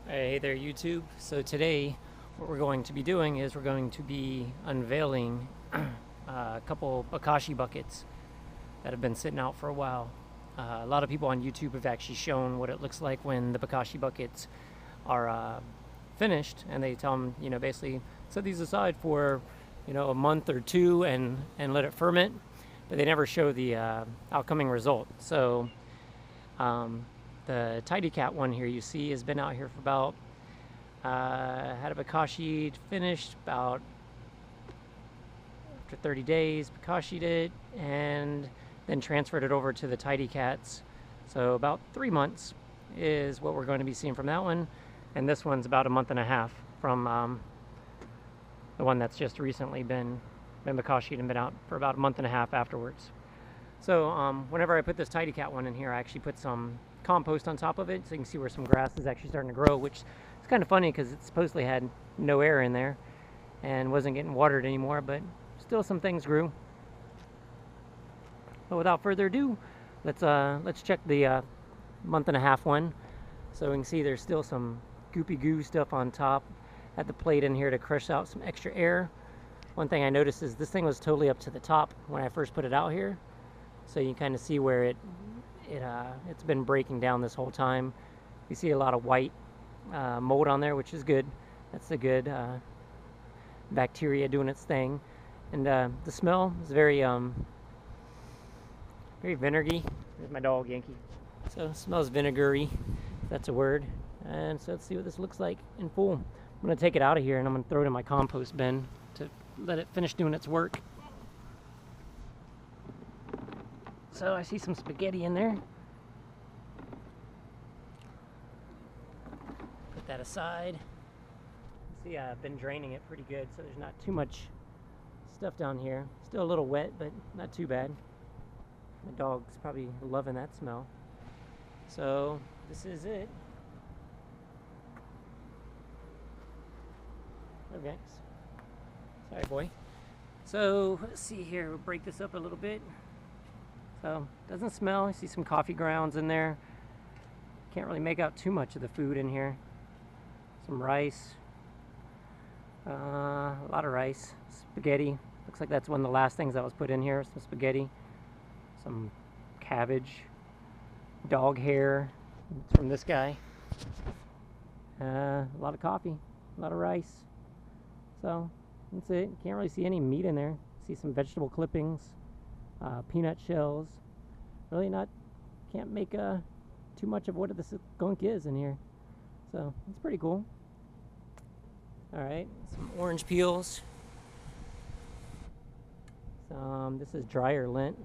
Hey there, YouTube. So today what we're going to be doing is we're going to be unveiling a couple Bokashi buckets that have been sitting out for a while. A lot of people on YouTube have actually shown what it looks like when the Bokashi buckets are finished, and they tell them, basically set these aside for, a month or two and let it ferment, but they never show the outcoming result. So the Tidy Cat one here you see has been out here for about, had a Bokashi finished about after 30 days, Bokashi'd it, and then transferred it over to the Tidy Cats. So about 3 months is what we're going to be seeing from that one. And this one's about a month and a half from the one that's just recently been Bokashi'd and been out for about a month and a half afterwards. So whenever I put this Tidy Cat one in here, I actually put some compost on top of it, so you can see where some grass is actually starting to grow, which is kind of funny because it supposedly had no air in there and wasn't getting watered anymore, but still some things grew. But without further ado, let's check the month and a half one. So we can see there's still some goopy goo stuff on top. Had the plate in here to crush out some extra air. One thing I noticed is this thing was totally up to the top when I first put it out here, so you can kind of see where it's been breaking down this whole time. You see a lot of white mold on there, which is good. That's the good bacteria doing its thing. And the smell is very vinegary. There's my dog, Yankee. So it smells vinegary, if that's a word. And so let's see what this looks like in full. I'm going to take it out of here and I'm going to throw it in my compost bin to let it finish doing its work. So I see some spaghetti in there. Put that aside. See, I've been draining it pretty good, so there's not too much stuff down here. Still a little wet, but not too bad. The dog's probably loving that smell. So this is it. Okay. Sorry, boy. So let's see here. We'll break this up a little bit. So doesn't smell. I see some coffee grounds in there. Can't really make out too much of the food in here. Some rice. A lot of rice. Spaghetti. Looks like that's one of the last things that was put in here. Some spaghetti. Some cabbage. Dog hair from this guy. A lot of coffee. A lot of rice. So that's it. Can't really see any meat in there. See some vegetable clippings. Peanut shells. Really can't make too much of what this gunk is in here. So it's pretty cool. Alright, some orange peels. This is dryer lint.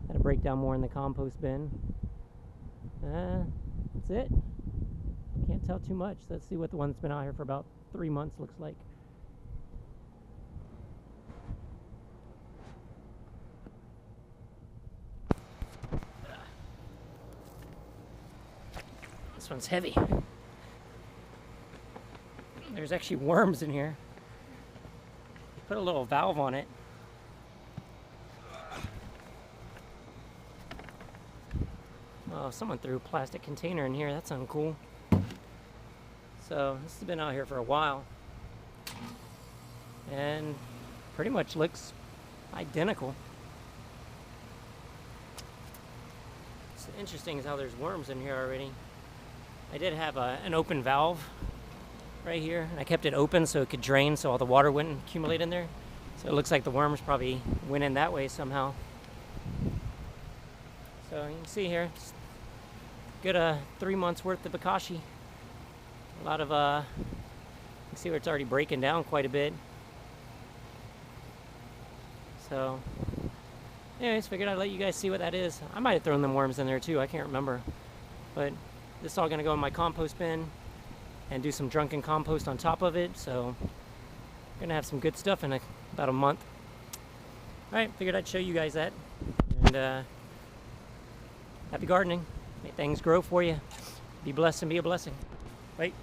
Gotta break down more in the compost bin. That's it. Can't tell too much. Let's see what the one that's been out here for about 3 months looks like. This one's heavy. There's actually worms in here. Put a little valve on it. Oh, someone threw a plastic container in here. That's uncool. So this has been out here for a while. And pretty much looks identical. What's interesting is how there's worms in here already. I did have an open valve right here, and I kept it open so it could drain so all the water wouldn't accumulate in there. So it looks like the worms probably went in that way somehow. So you can see here, it's good 3 months worth of Bokashi. A lot of, you can see where it's already breaking down quite a bit. So, anyways, figured I'd let you guys see what that is. I might have thrown them worms in there too, I can't remember. But this is all gonna go in my compost bin and do some drunken compost on top of it. So, gonna have some good stuff in about a month. Alright, figured I'd show you guys that. And happy gardening. May things grow for you. Be blessed and be a blessing. Bye.